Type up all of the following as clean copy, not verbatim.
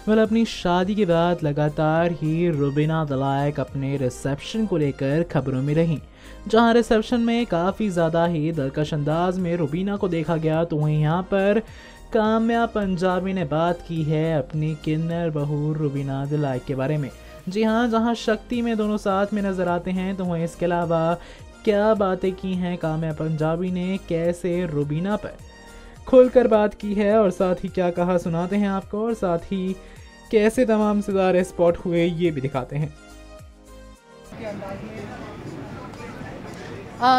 अपनी शादी के बाद लगातार ही रुबीना दलाइक अपने रिसेप्शन को लेकर खबरों में रहीं, जहां रिसेप्शन में काफ़ी ज़्यादा ही दिलकश अंदाज में रुबीना को देखा गया, तो वहीं यहाँ पर काम्या पंजाबी ने बात की है अपनी किन्नर बहू रुबीना दलाइक के बारे में। जी हाँ, जहाँ शक्ति में दोनों साथ में नज़र आते हैं, तो वहीं इसके अलावा क्या बातें की हैं काम्या पंजाबी ने, कैसे रुबीना पर खुलकर बात की है और साथ ही क्या कहा सुनाते हैं आपको, और साथ ही कैसे तमाम सितारे स्पॉट हुए ये भी दिखाते हैं।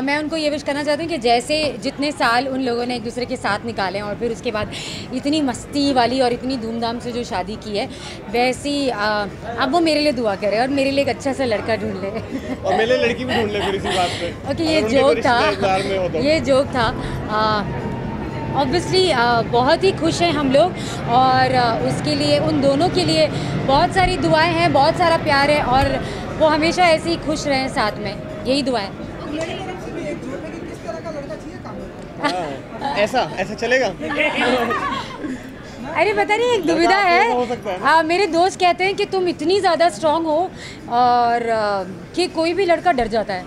मैं उनको ये विश करना चाहती हूँ कि जैसे जितने साल उन लोगों ने एक दूसरे के साथ निकाले और फिर उसके बाद इतनी मस्ती वाली और इतनी धूमधाम से जो शादी की है, वैसी अब वो मेरे लिए दुआ करे और मेरे लिए एक अच्छा सा लड़का ढूंढ ले और मेरे लिए लड़की भी ढूंढ ले फिर इसी बात पे। ओके, ये जोक था। ऑब्वियसली बहुत ही खुश हैं हम लोग और उसके लिए उन दोनों के लिए बहुत सारी दुआएं हैं, बहुत सारा प्यार है और वो हमेशा ऐसे ही खुश रहें साथ में, यही दुआएं। ऐसा चलेगा? अरे पता नहीं, एक दुविधा है। मेरे दोस्त कहते हैं कि तुम इतनी ज़्यादा स्ट्रांग हो और कि कोई भी लड़का डर जाता है,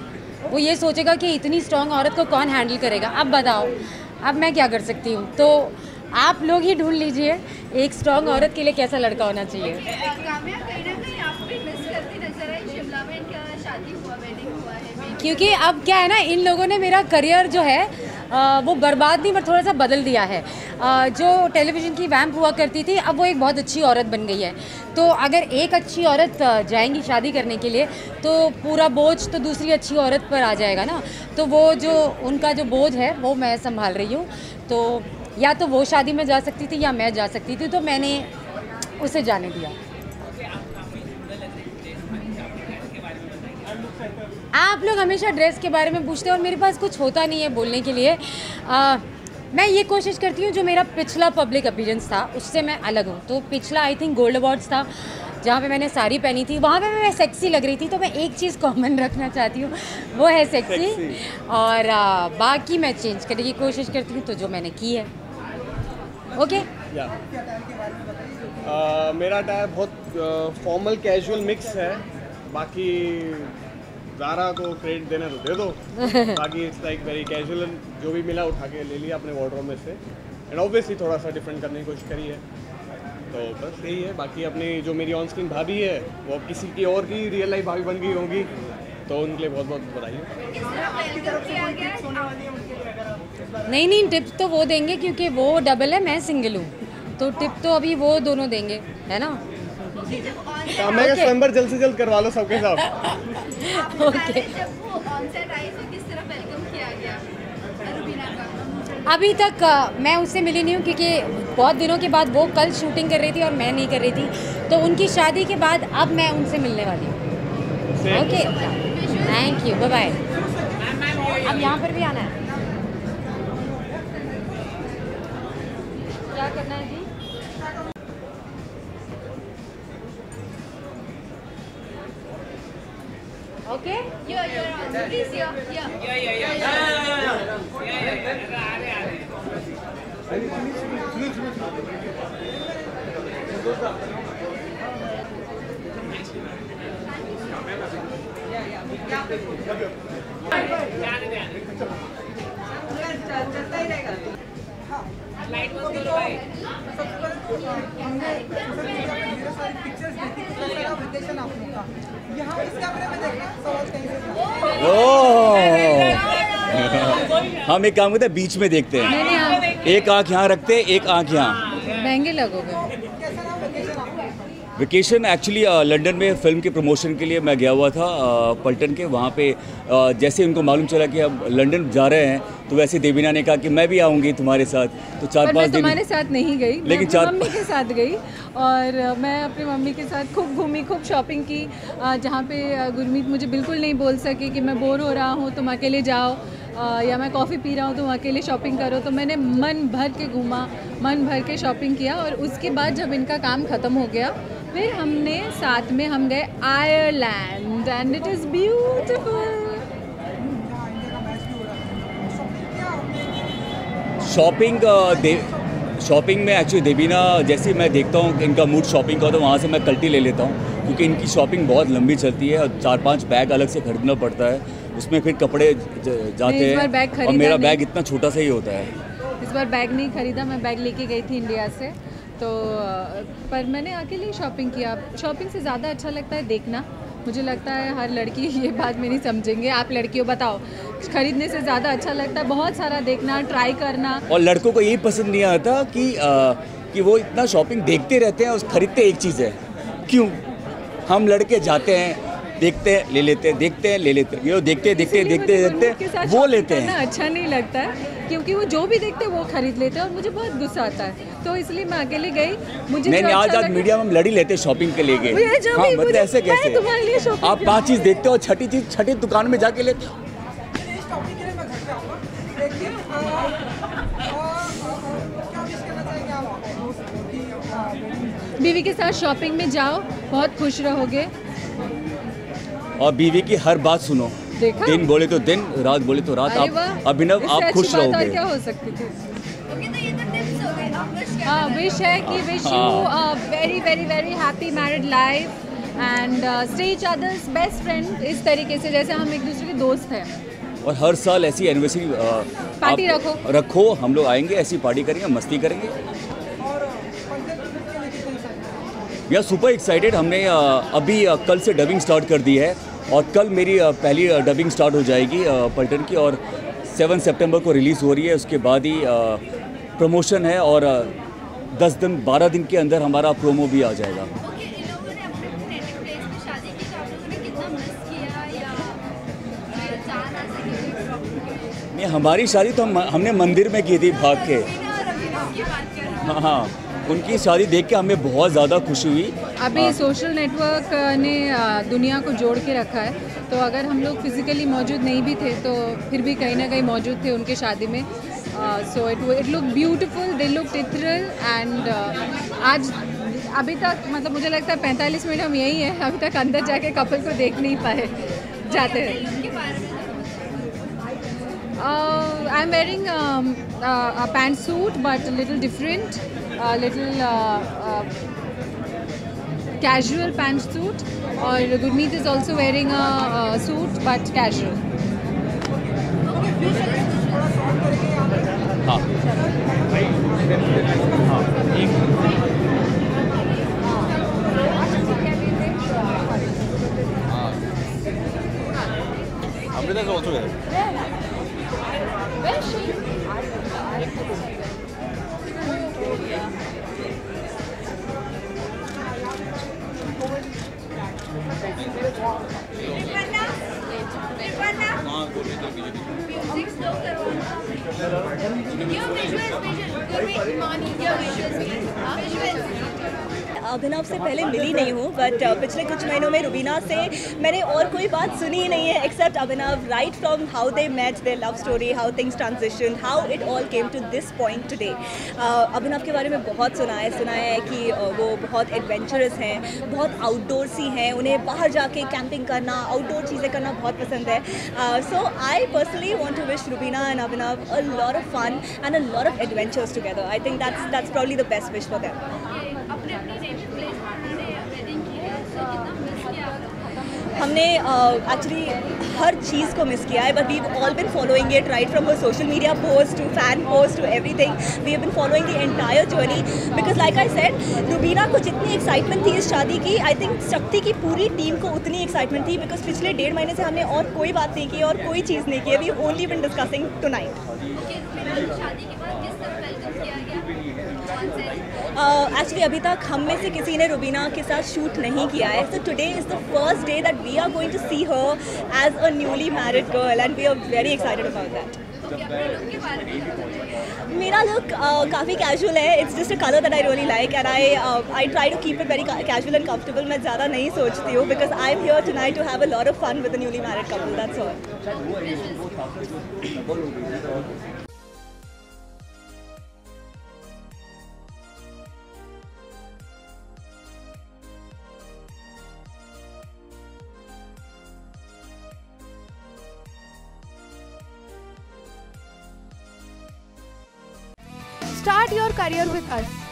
वो ये सोचेगा कि इतनी स्ट्रांग औरत को कौन हैंडल करेगा। अब बताओ, अब मैं क्या कर सकती हूँ? तो आप लोग ही ढूंढ लीजिए एक स्ट्रांग औरत के लिए कैसा लड़का होना चाहिए। काम्या कहीं ना कहीं आप भी मिस करती नजर आई, शिमला में इनका शादी हुआ, वेडिंग हुआ है, क्योंकि अब क्या है ना, इन लोगों ने मेरा करियर जो है वो बर्बाद नहीं पर थोड़ा सा बदल दिया है। जो टेलीविज़न की वैम्प हुआ करती थी, अब वो एक बहुत अच्छी औरत बन गई है। तो अगर एक अच्छी औरत जाएंगी शादी करने के लिए तो पूरा बोझ तो दूसरी अच्छी औरत पर आ जाएगा ना। तो वो जो उनका जो बोझ है वो मैं संभाल रही हूँ। तो या तो वो शादी में जा सकती थी या मैं जा सकती थी, तो मैंने उसे जाने दिया। आप लोग हमेशा ड्रेस के बारे में पूछते हैं और मेरे पास कुछ होता नहीं है बोलने के लिए। मैं ये कोशिश करती हूँ जो मेरा पिछला पब्लिक अपीयरेंस था उससे मैं अलग हूँ। तो पिछला आई थिंक गोल्ड अवार्ड्स था जहाँ पे मैंने साड़ी पहनी थी, वहाँ पे मैं सेक्सी लग रही थी। तो मैं एक चीज़ कॉमन रखना चाहती हूँ, वो है सेक्सी। और बाकी मैं चेंज करने की कोशिश करती हूँ, तो जो मैंने की है। ओके, मेरा अटायर बहुत फॉर्मल कैजुअल मिक्स है। बाकी ज़ारा को क्रेडिट देना तो दे दो, बाकी इट्स लाइक वेरी कैजुअल, जो भी मिला उठा के ले लिया अपने वार्डरोब में से। एंड ऑब्वियसली थोड़ा सा डिफरेंट करने की कोशिश करी है, तो बस यही है। बाकी अपनी जो मेरी ऑन स्क्रीन भाभी है वो किसी की और की रियल लाइफ भाभी बन गई होगी, तो उनके लिए बहुत बहुत बधाई। नहीं, टिप्स तो वो देंगे क्योंकि वो डबल है, मैं सिंगल हूँ, तो टिप तो अभी वो दोनों देंगे, है ना। मैं स्वयंवर जल्द से जल्द करवा लो सबके साथ। ओके, जब वो ऑन सेट आई तो किस तरह वेलकम किया गया रुबीना का? अभी तक मैं उससे मिली नहीं हूँ क्योंकि बहुत दिनों के बाद वो कल शूटिंग कर रही थी और मैं नहीं कर रही थी। तो उनकी शादी के बाद अब मैं उनसे मिलने वाली हूँ। Okay, thank you, bye bye. अब यहाँ पर भी आना है, क्या करना है जी? Okay, You're on. Please, हम एक काम करते हैं, बीच में देखते हैं। एक आँख यहाँ रखते हैं, एक आँख यहाँ। महंगे लगोगे। वेकेशन एक्चुअली लंदन में फ़िल्म के प्रमोशन के लिए मैं गया हुआ था पल्टन के। वहाँ पे जैसे उनको मालूम चला कि अब लंदन जा रहे हैं, तो वैसे देवीना ने कहा कि मैं भी आऊँगी तुम्हारे साथ। तो 4-5 दिन तुम्हारे साथ नहीं गई, लेकिन मैं मम्मी के साथ गई और मैं अपनी मम्मी के साथ खूब घूमी, खूब शॉपिंग की। जहाँ पे गुरमीत मुझे बिल्कुल नहीं बोल सके कि मैं बोर हो रहा हूँ तुम अकेले जाओ, या मैं कॉफ़ी पी रहा हूँ तुम अकेले शॉपिंग करो। तो मैंने मन भर के घूमा, मन भर के शॉपिंग किया। और उसके बाद जब इनका काम ख़त्म हो गया फिर हमने साथ में हम गए Ireland and it is beautiful. Shopping में एक्चुअली देवीना जैसे मैं देखता हूँ इनका मूड शॉपिंग का, तो वहाँ से मैं कल्टी ले लेता हूँ, क्योंकि इनकी शॉपिंग बहुत लंबी चलती है और 4-5 बैग अलग से खरीदना पड़ता है, उसमें फिर कपड़े जाते हैं और मेरा बैग इतना छोटा सा ही होता है। इस बार बैग नहीं खरीदा, मैं बैग लेके गई थी इंडिया से, तो पर मैंने अकेले ही शॉपिंग किया। शॉपिंग से ज़्यादा अच्छा लगता है देखना। मुझे लगता है हर लड़की ये बात मेरी समझेंगे। आप लड़कियों बताओ, खरीदने से ज़्यादा अच्छा लगता है बहुत सारा देखना, ट्राई करना। और लड़कों को यही पसंद नहीं आता कि वो इतना शॉपिंग देखते रहते हैं और खरीदते एक चीज़ है। क्यों? हम लड़के जाते हैं, देखते हैं, ले लेते हैं, देखते हैं, ले लेते हैं, ये देखते वो लेते हैं। अच्छा नहीं लगता है, क्योंकि वो जो भी देखते हैं वो खरीद लेते हैं और मुझे बहुत गुस्सा आता है, तो इसलिए मैं अकेले गई। मुझे नहीं, आज मीडिया में हम लड़ी लेते शॉपिंग के लिए। हाँ, मतलब ऐसे कैसे तुम्हारे लिए आप 5 चीज़ देखते हो और छठी चीज़ छठी दुकान में जाके लेते हो। बीवी के साथ शॉपिंग में जाओ, बहुत खुश रहोगे। और बीवी की हर बात सुनो, दिन बोले तो दिन, रात बोले तो रात। आप अभिनव, आप खुश रहोगे। क्या हो सकती थी? ओके, तो ये तो टिप्स हो गए। आप विश क्या हाँ, विश है कि wish you very very very happy married life and stay each others best friend, इस तरीके से जैसे हम एक दूसरे के दोस्त हैं। और हर साल ऐसी एनिवर्सरी पार्टी रखो, हम लोग आएंगे, ऐसी पार्टी करेंगे, मस्ती करेंगे। We are super excited. हमने अभी कल से डबिंग स्टार्ट कर दी है और कल मेरी पहली डबिंग स्टार्ट हो जाएगी पलटन की, और 7 सितंबर को रिलीज़ हो रही है। उसके बाद ही प्रमोशन है और 12 दिन के अंदर हमारा प्रोमो भी आ जाएगा। ओके, इन लोगों ने अपने नेटिव प्लेस में शादी की, तो आप लोगों ने कितना मिस किया या जा ना सके? नहीं, हमारी शादी तो हमने मंदिर में की थी भाग के। रवीना की बात कर रहा हूँ। हाँ, उनकी शादी देख के हमें बहुत ज़्यादा खुशी हुई। अभी सोशल नेटवर्क ने दुनिया को जोड़ के रखा है, तो अगर हम लोग फिजिकली मौजूद नहीं भी थे तो फिर भी कहीं ना कहीं मौजूद थे उनके शादी में। So it look beautiful, they look ethereal and आज अभी तक मतलब मुझे लगता है 45 मिनट हम यही हैं, अभी तक अंदर जाके कपल को देख नहीं पाए जाते हैं। I am wearing a pantsuit but a little different, a little casual pantsuit, or Gurmeet is also wearing a suit but casual. हाँ, Amrita is also there. Where is she? Music slow करो। Your visuals, Mani, your visuals. अभिनव से पहले मिली नहीं हूँ, but पिछले कुछ महीनों में रुबीना से मैंने और कोई बात सुनी ही नहीं है except Abhinav. Right from how they met, their love story, how things transition, how it all came to this point today. Abhinav के बारे में बहुत सुना है कि वो बहुत एडवेंचरस हैं, बहुत आउटडोर्सी हैं, उन्हें बाहर जाके कैंपिंग करना, आउटडोर चीज़ें करना बहुत पसंद है। So I personally want to wish Rubina and Abhinav a lot of fun and a lot of adventures together. I think that's probably the best wish for them. हमने एक्चुअली हर चीज़ को मिस किया है, but we all been following it right from हर social media post to fan post to everything. We have been following the entire journey because like I said, Rubina को जितनी excitement थी इस शादी की, आई थिंक शक्ति की पूरी टीम को उतनी एक्साइटमेंट थी, बिकॉज पिछले 1.5 महीने से हमने और कोई बात नहीं की और कोई चीज़ नहीं की। We only been discussing tonight. Actually अभी तक हम में से किसी ने रुबीना के साथ शूट नहीं किया है, so today is the first day that we are going to see her as a newly married girl and we are very excited about that. मेरा लुक काफ़ी कैजुअल है, it's just a colour that I really like and I try to keep it very casual and comfortable. मैं ज़्यादा नहीं सोचती हूँ because I am here tonight to have a lot of fun with the newly married couple, that's all. Start your career with us.